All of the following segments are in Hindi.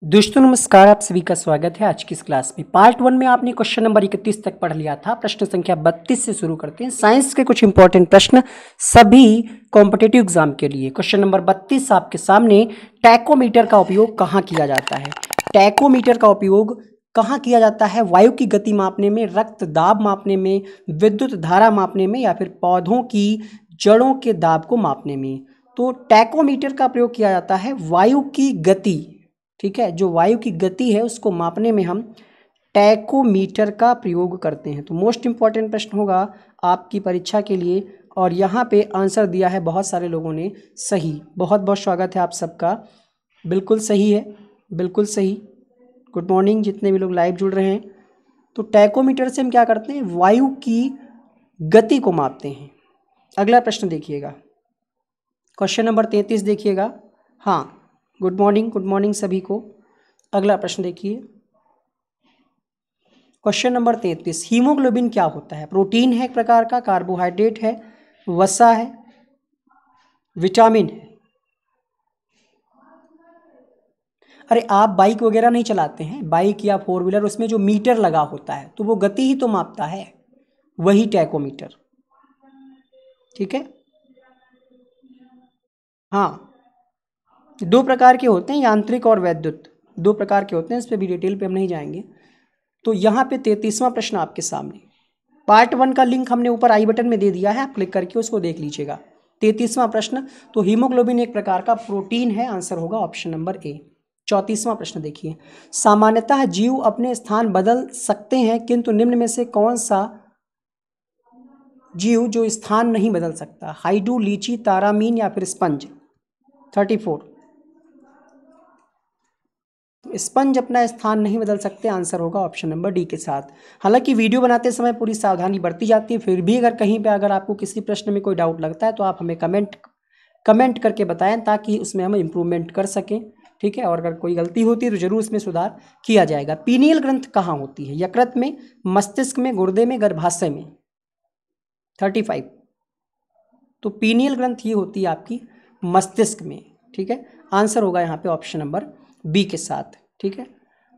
दोस्तों नमस्कार, आप सभी का स्वागत है आज की इस क्लास में। पार्ट 1 में आपने क्वेश्चन नंबर 31 तक पढ़ लिया था। प्रश्न संख्या 32 से शुरू करते हैं। साइंस के कुछ इंपॉर्टेंट प्रश्न सभी कॉम्पिटिटिव एग्जाम के लिए। क्वेश्चन नंबर 32 आपके सामने, टैकोमीटर का उपयोग कहाँ किया जाता है? टैकोमीटर का उपयोग कहाँ किया जाता है? वायु की गति मापने में, रक्त दाब मापने में, विद्युत धारा मापने में, या फिर पौधों की जड़ों के दाब को मापने में। तो टैकोमीटर का प्रयोग किया जाता है वायु की गति, ठीक है, जो वायु की गति है उसको मापने में हम टैकोमीटर का प्रयोग करते हैं। तो मोस्ट इंपॉर्टेंट प्रश्न होगा आपकी परीक्षा के लिए, और यहाँ पे आंसर दिया है बहुत सारे लोगों ने सही। बहुत बहुत स्वागत है आप सबका, बिल्कुल सही है, बिल्कुल सही। गुड मॉर्निंग जितने भी लोग लाइव जुड़ रहे हैं। तो टैकोमीटर से हम क्या करते हैं? वायु की गति को मापते हैं। अगला प्रश्न देखिएगा, क्वेश्चन नंबर 33 देखिएगा। हाँ, गुड मॉर्निंग सभी को। अगला प्रश्न देखिए, क्वेश्चन नंबर 33, हीमोग्लोबिन क्या होता है? प्रोटीन है एक प्रकार का, कार्बोहाइड्रेट है, वसा है, विटामिन है। अरे आप बाइक वगैरह नहीं चलाते हैं, बाइक या फोर व्हीलर, उसमें जो मीटर लगा होता है तो वो गति ही तो मापता है, वही टैकोमीटर, ठीक है। हाँ, दो प्रकार के होते हैं, यांत्रिक और वैद्युत, दो प्रकार के होते हैं। इस पर भी डिटेल पे हम नहीं जाएंगे। तो यहाँ पे 33वां प्रश्न आपके सामने, पार्ट 1 का लिंक हमने ऊपर आई बटन में दे दिया है, आप क्लिक करके उसको देख लीजिएगा। 33वां प्रश्न, तो हीमोग्लोबिन एक प्रकार का प्रोटीन है, आंसर होगा ऑप्शन नंबर ए। 34वां प्रश्न देखिए, सामान्यतः जीव अपने स्थान बदल सकते हैं, किंतु निम्न में से कौन सा जीव जो स्थान नहीं बदल सकता? हाइडू, लीची, तारामीन या फिर स्पंज? 34, स्पंज अपना स्थान नहीं बदल सकते, आंसर होगा ऑप्शन नंबर डी के साथ। हालांकि वीडियो बनाते समय पूरी सावधानी बरती जाती है, फिर भी अगर कहीं पे अगर आपको किसी प्रश्न में कोई डाउट लगता है तो आप हमें कमेंट करके बताएं, ताकि उसमें हम इम्प्रूवमेंट कर सकें, ठीक है। और अगर कोई गलती होती है तो जरूर उसमें सुधार किया जाएगा। पीनियल ग्रंथ कहाँ होती है? यकृत में, मस्तिष्क में, गुर्दे में, गर्भाशय में? 35, तो पीनियल ग्रंथ ये होती है आपकी मस्तिष्क में, ठीक है। आंसर होगा यहाँ पे ऑप्शन नंबर बी के साथ, ठीक है।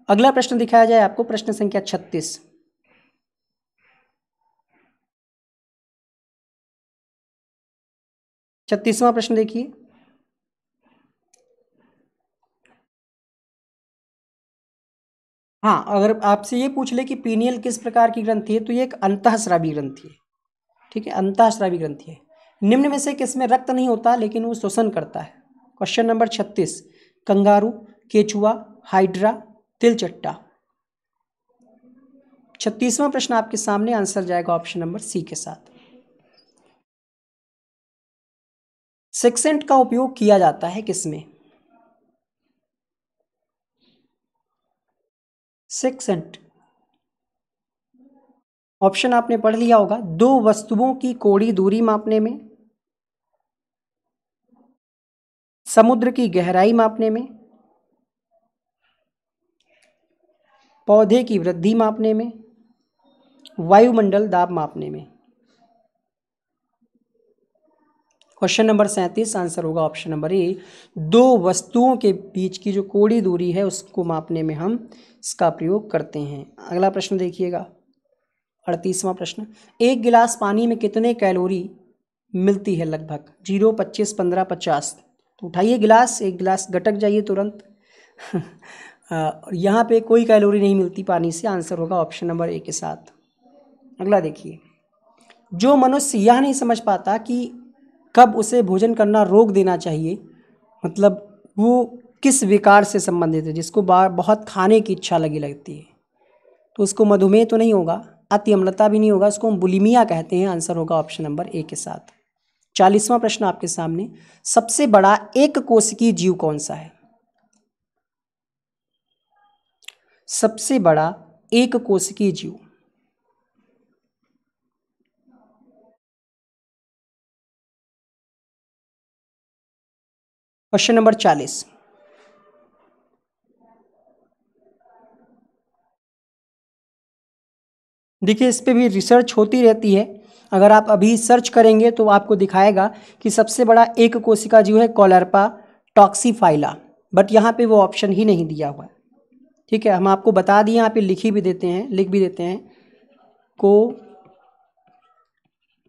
अगला प्रश्न दिखाया जाए आपको, प्रश्न संख्या 36। छत्तीसवां प्रश्न देखिए, हाँ, अगर आपसे ये पूछ ले कि पीनियल किस प्रकार की ग्रंथि है, तो ये एक अंतःस्रावी ग्रंथि है, ठीक है, अंतःस्रावी ग्रंथि है। निम्न में से किसमें रक्त नहीं होता लेकिन वो शोषण करता है? क्वेश्चन नंबर 36, कंगारू, केचुआ, हाइड्रा, तिलचट्टा? 36वां प्रश्न आपके सामने, आंसर जाएगा ऑप्शन नंबर सी के साथ। सेक्सेंट का उपयोग किया जाता है किसमें? सेक्सेंट ऑप्शन आपने पढ़ लिया होगा, दो वस्तुओं की कोणीय दूरी मापने में, समुद्र की गहराई मापने में, पौधे की वृद्धि मापने में, वायुमंडल दाब मापने में? क्वेश्चन नंबर 37, आंसर होगा ऑप्शन नंबर ए, दो वस्तुओं के बीच की जो कोणीय दूरी है उसको मापने में हम इसका प्रयोग करते हैं। अगला प्रश्न देखिएगा, 38वां प्रश्न, एक गिलास पानी में कितने कैलोरी मिलती है? लगभग 0, 25, 15, 50? तो उठाइए गिलास, एक गिलास गटक जाइए तुरंत। यहाँ पे कोई कैलोरी नहीं मिलती पानी से, आंसर होगा ऑप्शन नंबर ए के साथ। अगला देखिए, जो मनुष्य यह नहीं समझ पाता कि कब उसे भोजन करना रोक देना चाहिए, मतलब वो किस विकार से संबंधित है? जिसको बहुत खाने की इच्छा लगती है, तो उसको मधुमेह तो नहीं होगा, अति अम्लता भी नहीं होगा, उसको हम बुलिमिया कहते हैं, आंसर होगा ऑप्शन नंबर ए के साथ। 40वां प्रश्न आपके सामने, सबसे बड़ा एक कोशिकीय जीव कौन सा है? सबसे बड़ा एक कोशिकीय जीव? क्वेश्चन नंबर 40, देखिए इस पे भी रिसर्च होती रहती है। अगर आप अभी सर्च करेंगे तो आपको दिखाएगा कि सबसे बड़ा एक कोशिका जीव है कॉलरपा टॉक्सीफाइला, बट यहाँ पे वो ऑप्शन ही नहीं दिया हुआ है। ठीक है, हम आपको बता दिए, यहाँ पे लिख भी देते हैं को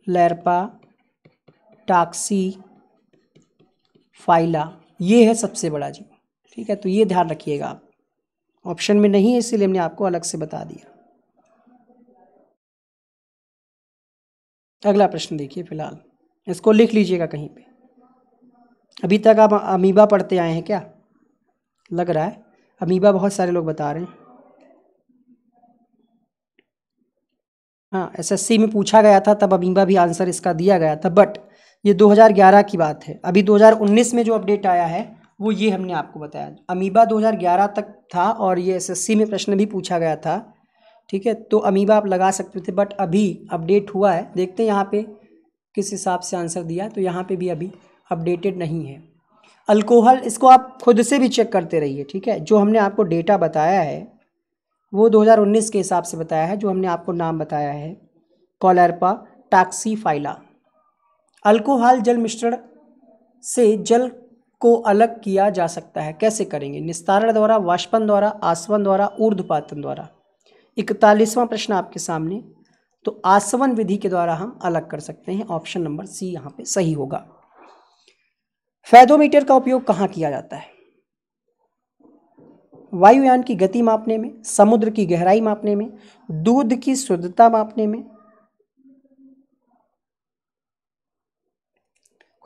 लैरपा टाक्सी फाइला, ये है सबसे बड़ा जीव। ठीक है, तो ये ध्यान रखिएगा आप, ऑप्शन में नहीं है इसीलिए हमने आपको अलग से बता दिया। अगला प्रश्न देखिए, फिलहाल इसको लिख लीजिएगा कहीं पे। अभी तक आप अमीबा पढ़ते आए हैं क्या? लग रहा है अमीबा बहुत सारे लोग बता रहे हैं। हाँ, एसएससी में पूछा गया था तब अमीबा भी आंसर इसका दिया गया था, बट ये 2011 की बात है। अभी 2019 में जो अपडेट आया है वो ये हमने आपको बताया। अमीबा 2011 तक था और ये एसएससी में प्रश्न भी पूछा गया था। ठीक है, तो अमीबा आप लगा सकते थे, बट अभी अपडेट हुआ है, देखते हैं यहाँ पे किस हिसाब से आंसर दिया। तो यहाँ पे भी अभी अपडेटेड नहीं है। अल्कोहल, इसको आप खुद से भी चेक करते रहिए। ठीक है, जो हमने आपको डेटा बताया है वो 2019 के हिसाब से बताया है, जो हमने आपको नाम बताया है कॉलरपा टॉक्सीफाइला। अल्कोहल जल मिश्रण से जल को अलग किया जा सकता है, कैसे करेंगे? निस्तारण द्वारा, वाष्पन द्वारा, आसवन द्वारा, ऊर्ध्वपातन द्वारा। 41वां प्रश्न आपके सामने। तो आसवन विधि के द्वारा हम अलग कर सकते हैं, ऑप्शन नंबर सी यहाँ पे सही होगा। फेदोमीटर का उपयोग कहाँ किया जाता है? वायुयान की गति मापने में, समुद्र की गहराई मापने में, दूध की शुद्धता मापने में।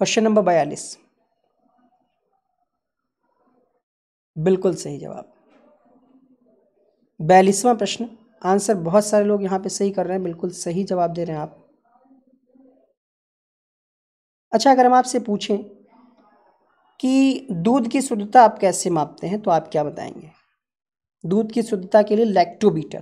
क्वेश्चन नंबर 42 बिल्कुल सही जवाब। 42वां प्रश्न, आंसर बहुत सारे लोग यहाँ पे सही कर रहे हैं, बिल्कुल सही जवाब दे रहे हैं आप। अच्छा, अगर हम आपसे पूछें कि दूध की शुद्धता आप कैसे मापते हैं तो आप क्या बताएंगे? दूध की शुद्धता के लिए लैक्टोमीटर,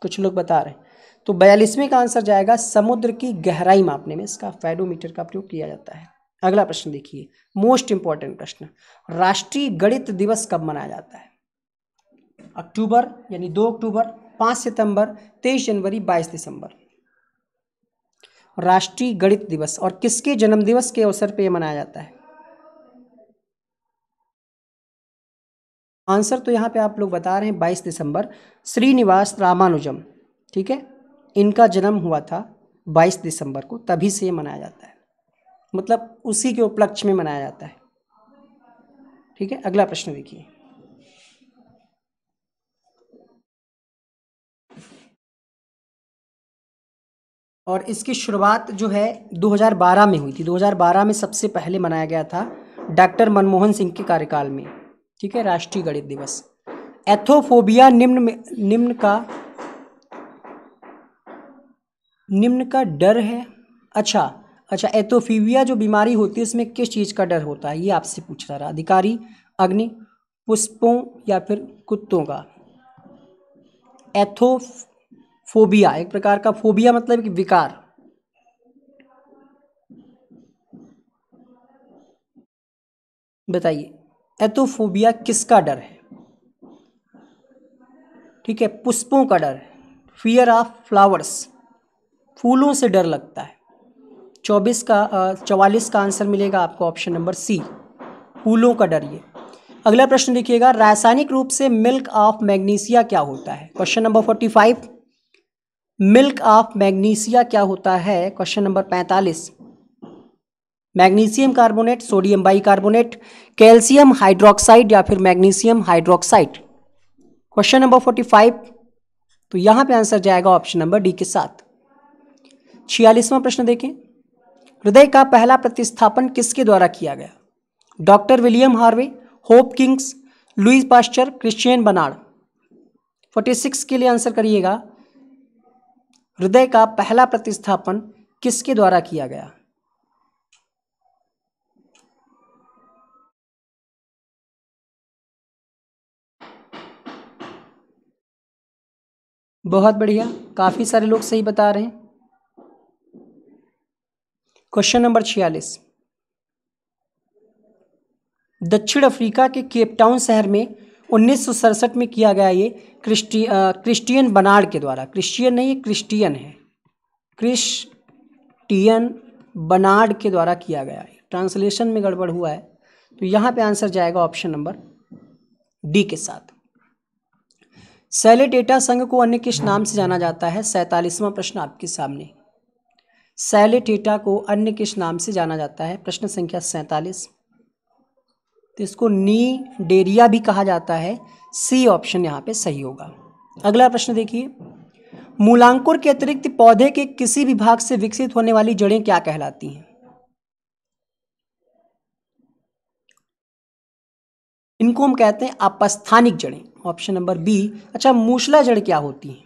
कुछ लोग बता रहे हैं। तो 42वें का आंसर जाएगा समुद्र की गहराई मापने में इसका फेडोमीटर का प्रयोग किया जाता है। अगला प्रश्न देखिए, मोस्ट इंपॉर्टेंट प्रश्न, राष्ट्रीय गणित दिवस कब मनाया जाता है? अक्टूबर यानी 2 अक्टूबर, 5 सितंबर, 23 जनवरी, 22 दिसंबर। राष्ट्रीय गणित दिवस और किसके जन्मदिवस के अवसर पर यह मनाया जाता है? आंसर तो यहाँ पे आप लोग बता रहे हैं 22 दिसंबर, श्रीनिवास रामानुजम। ठीक है, इनका जन्म हुआ था 22 दिसंबर को, तभी से ये मनाया जाता है, मतलब उसी के उपलक्ष्य में मनाया जाता है। ठीक है, अगला प्रश्न देखिए, और इसकी शुरुआत जो है 2012 में हुई थी। 2012 में सबसे पहले मनाया गया था डॉक्टर मनमोहन सिंह के कार्यकाल में। ठीक है, राष्ट्रीय गणित दिवस। एथोफोबिया निम्न का डर है। अच्छा, एथोफोबिया जो बीमारी होती है इसमें किस चीज़ का डर होता है, ये आपसे पूछ रहा। अधिकारी, अग्नि, पुष्पों या फिर कुत्तों का? एथोफोबिया एक प्रकार का, फोबिया मतलब कि विकार। बताइए, एथोफोबिया किसका डर है? ठीक है, पुष्पों का डर है, फियर ऑफ फ्लावर्स, फूलों से डर लगता है। 44 का आंसर मिलेगा आपको ऑप्शन नंबर सी, फूलों का डर। ये अगला प्रश्न देखिएगा, रासायनिक रूप से मिल्क ऑफ मैग्नीशिया क्या होता है? Question number 45। Milk of magnesia क्या होता है? Question number 45। Magnesium carbonate, sodium bicarbonate, calcium hydroxide या फिर मैग्नीशियम हाइड्रोक्साइड। क्वेश्चन नंबर 45, तो यहां पे आंसर जाएगा ऑप्शन नंबर डी के साथ। 46वां प्रश्न देखें, हृदय का पहला प्रतिस्थापन किसके द्वारा किया गया? Doctor William Harvey, Hopkins, Louis Pasteur, Christian Barnard. 46 के लिए आंसर करिएगा, हृदय का पहला प्रतिस्थापन किसके द्वारा किया गया? बहुत बढ़िया, काफी सारे लोग सही बता रहे हैं। क्वेश्चन नंबर 46, दक्षिण अफ्रीका के केपटाउन शहर में 1967 में किया गया ये क्रिश्चियन बर्नार्ड के द्वारा। क्रिश्चियन नहीं, क्रिश्चियन है, क्रिश्चियन बर्नार्ड के द्वारा किया गया है। ट्रांसलेशन में गड़बड़ हुआ है तो यहाँ पे आंसर जाएगा ऑप्शन नंबर डी के साथ। सैलिटेटा संघ को अन्य किस नाम से जाना जाता है? 47वां प्रश्न आपके सामने। सैलिटेटा को अन्य किस नाम से जाना जाता है? प्रश्न संख्या 47। तो इसको नीडेरिया भी कहा जाता है। सी ऑप्शन यहाँ पे सही होगा। अगला प्रश्न देखिए, मूलांकुर के अतिरिक्त पौधे के किसी भी भाग से विकसित होने वाली जड़ें क्या कहलाती हैं? इनको हम कहते हैं अपस्थानिक जड़ें, ऑप्शन नंबर बी। अच्छा, मूसला जड़ क्या होती है?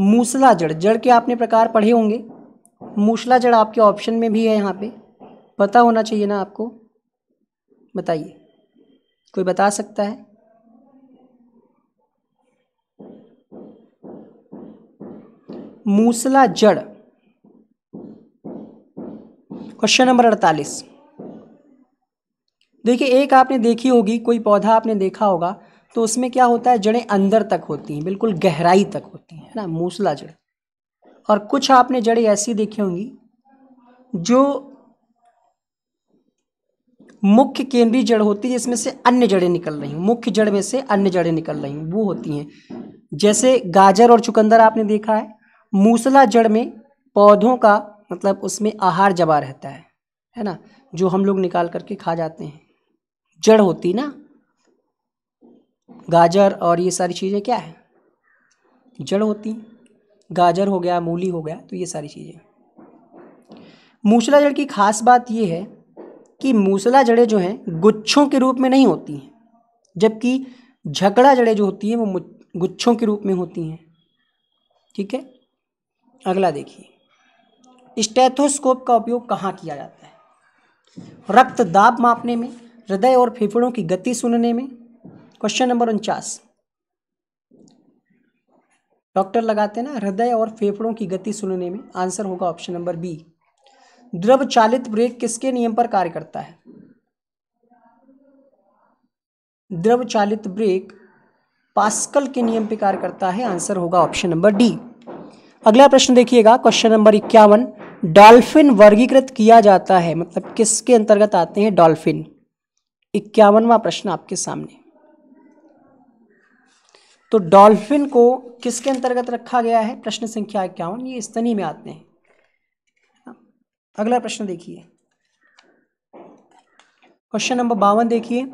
मूसला जड़, जड़ के आपने प्रकार पढ़े होंगे। मूसला जड़ आपके ऑप्शन में भी है, यहाँ पे पता होना चाहिए ना आपको। बताइए, कोई बता सकता है? मूसला जड़, क्वेश्चन नंबर 48। देखिए, एक आपने देखी होगी, कोई पौधा आपने देखा होगा, तो उसमें क्या होता है, जड़ें अंदर तक होती हैं, बिल्कुल गहराई तक होती हैं, है ना, मूसला जड़। और कुछ आपने जड़ें ऐसी देखी होंगी जो मुख्य केंद्रीय जड़ होती है, जिसमें से अन्य जड़ें निकल रही हैं, मुख्य जड़ में से अन्य जड़ें निकल रही हैं, वो होती हैं। जैसे गाजर और चुकंदर आपने देखा है। मूसला जड़ में पौधों का मतलब उसमें आहार जमा रहता है ना, जो हम लोग निकाल करके खा जाते हैं, जड़ होती ना। गाजर और ये सारी चीज़ें क्या है, जड़ होती। गाजर हो गया, मूली हो गया, तो ये सारी चीज़ें। मूसला जड़ की खास बात ये है कि मूसला जड़ें जो हैं गुच्छों के रूप में नहीं होती हैं, जबकि झकड़ा जड़ें जो होती हैं वो गुच्छों के रूप में होती हैं। ठीक है, अगला देखिए, स्टेथोस्कोप का उपयोग कहाँ किया जाता है? रक्त दाब मापने में, हृदय और फेफड़ों की गति सुनने में। Question number 49। डॉक्टर लगाते हैं ना हृदय और फेफड़ों की गति सुनने में। आंसर होगा ऑप्शन नंबर बी। द्रव चालित ब्रेक किसके नियम पर कार्य करता है? द्रव चालित ब्रेक पास्कल के नियम पर कार्य करता है। आंसर होगा ऑप्शन नंबर डी। अगला प्रश्न देखिएगा, क्वेश्चन नंबर 51। डॉल्फिन वर्गीकृत किया जाता है, मतलब किसके अंतर्गत आते हैं डॉल्फिन? 51वां प्रश्न आपके सामने। तो डॉल्फिन को किसके अंतर्गत रखा गया है? प्रश्न संख्या 51, ये स्तनी में आते हैं। अगला प्रश्न देखिए, क्वेश्चन नंबर 52 देखिए,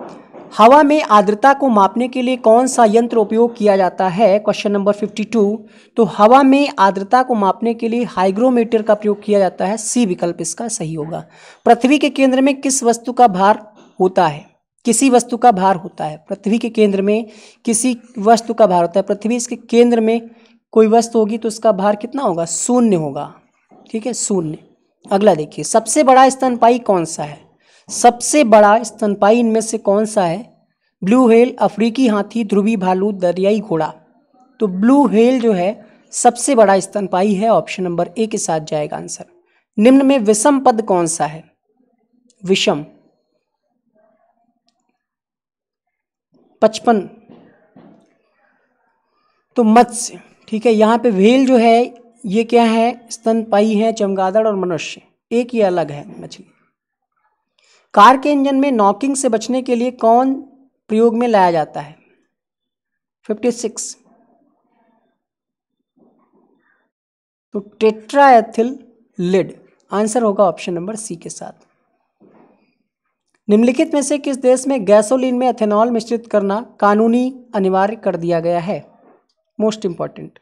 हवा में आर्द्रता को मापने के लिए कौन सा यंत्र उपयोग किया जाता है? Question number 52। तो हवा में आर्द्रता को मापने के लिए हाइग्रोमीटर का प्रयोग किया जाता है। सी विकल्प इसका सही होगा। पृथ्वी के केंद्र में किस वस्तु का भार होता है? किसी वस्तु का भार होता है। पृथ्वी के केंद्र में किसी वस्तु का भार होता है। पृथ्वी इसके केंद्र में कोई वस्तु होगी तो उसका भार कितना होगा? शून्य होगा। ठीक है, शून्य। अगला देखिए, सबसे बड़ा स्तनपायी कौन सा है? सबसे बड़ा स्तनपायी इनमें से कौन सा है? ब्लू व्हेल, अफ्रीकी हाथी, ध्रुवी भालू, दरियाई घोड़ा। तो ब्लू व्हेल जो है सबसे बड़ा स्तनपायी है। ऑप्शन नंबर ए के साथ जाएगा आंसर। निम्न में विषम पद कौन सा है? विषम 55। तो मत्स्य। ठीक है, यहाँ पे व्हेल जो है ये क्या है? स्तनपायी है, चमगादड़ और मनुष्य। एक ही अलग है मछली। कार के इंजन में नॉकिंग से बचने के लिए कौन प्रयोग में लाया जाता है? 56। तो टेट्राएथिल लिड। आंसर होगा ऑप्शन नंबर सी के साथ। निम्नलिखित में से किस देश में गैसोलीन में एथेनॉल मिश्रित करना कानूनी अनिवार्य कर दिया गया है? Most important.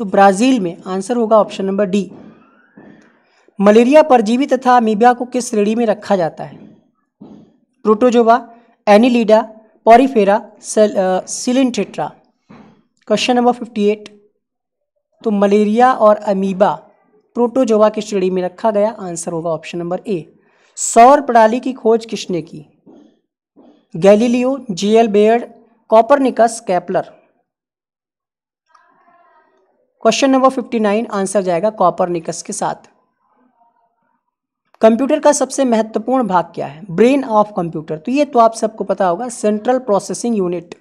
तो ब्राजील में। आंसर होगा ऑप्शन नंबर डी। मलेरिया परजीवी तथा अमीबिया को किस श्रेणी में रखा जाता है? Protozoa, annelida, porifera, coelenterata. Question number 58। तो मलेरिया और अमीबा प्रोटोजोआ की श्रेणी में रखा गया। आंसर होगा ऑप्शन नंबर ए। सौर प्रणाली की खोज किसने की? Galileo, G L. Baird, Copernicus, Kepler. Question number 59। Answer जाएगा कोपरनिकस के साथ। कंप्यूटर का सबसे महत्वपूर्ण भाग क्या है? Brain of computer. तो ये तो आप सबको पता होगा, central processing unit.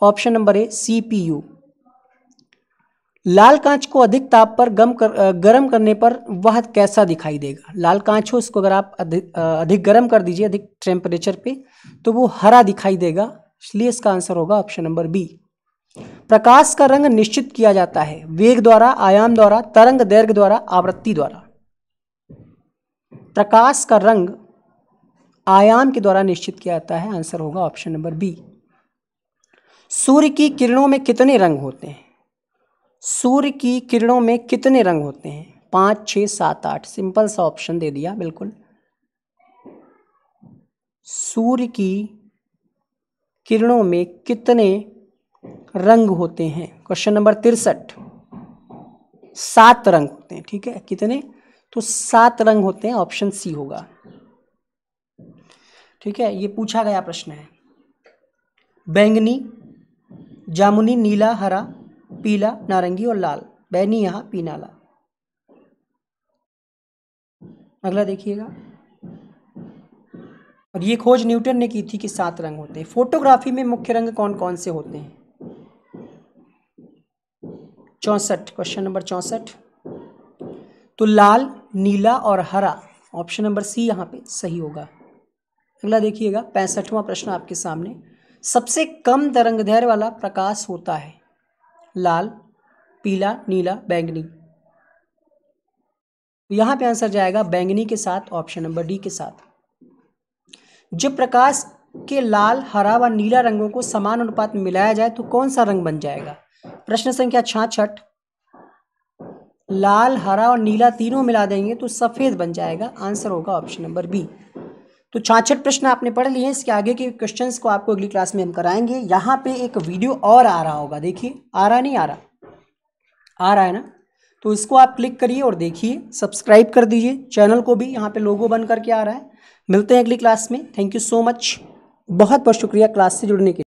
Option number A, CPU. लाल कांच को अधिक ताप पर गर्म करने पर वह कैसा दिखाई देगा। लाल कांच हो, इसको अगर आप अधिक गर्म कर दीजिए, अधिक टेम्परेचर पे, तो वो हरा दिखाई देगा, इसलिए इसका आंसर होगा ऑप्शन नंबर बी। प्रकाश का रंग निश्चित किया जाता है वेग द्वारा, आयाम द्वारा, तरंग दैर्घ्य द्वारा, आवृत्ति द्वारा। प्रकाश का रंग आयाम के द्वारा निश्चित किया जाता है, आंसर होगा ऑप्शन नंबर बी। सूर्य की किरणों में कितने रंग होते हैं। सूर्य की किरणों में कितने रंग होते हैं। 5, 6, 7, 8। सिंपल सा ऑप्शन दे दिया बिल्कुल। सूर्य की किरणों में कितने रंग होते हैं। Question number 63। 7 रंग होते हैं, ठीक है। कितने, तो 7 रंग होते हैं, ऑप्शन सी होगा, ठीक है। ये पूछा गया प्रश्न है। बैंगनी, जामुनी, नीला, हरा, पीला, नारंगी और लाल। बैंगनी यहाँ, पीला, लाल। अगला देखिएगा। और ये खोज न्यूटन ने की थी कि 7 रंग होते हैं। फोटोग्राफी में मुख्य रंग कौन कौन से होते हैं। 64, क्वेश्चन नंबर 64। तो लाल, नीला और हरा, ऑप्शन नंबर सी यहाँ पे सही होगा। अगला देखिएगा, 65वां प्रश्न आपके सामने। सबसे कम तरंगदैर्घ्य वाला प्रकाश होता है लाल, पीला, नीला, बैंगनी। यहाँ पे आंसर जाएगा बैंगनी के साथ, ऑप्शन नंबर डी के साथ। जब प्रकाश के लाल, हरा व नीला रंगों को समान अनुपात में मिलाया जाए तो कौन सा रंग बन जाएगा। प्रश्न संख्या 66। लाल, हरा और नीला तीनों मिला देंगे तो सफेद बन जाएगा, आंसर होगा ऑप्शन नंबर बी। तो 66 प्रश्न आपने पढ़ लिए हैं। इसके आगे के क्वेश्चंस को आपको अगली क्लास में हम कराएंगे। यहाँ पे एक वीडियो और आ रहा होगा, देखिए। आ रहा नहीं आ रहा, आ रहा है ना, तो इसको आप क्लिक करिए और देखिए, सब्सक्राइब कर दीजिए चैनल को भी, यहाँ पे लोगो बन करके आ रहा है। मिलते हैं अगली क्लास में। थैंक यू सो मच, बहुत बहुत शुक्रिया क्लास से जुड़ने के लिए।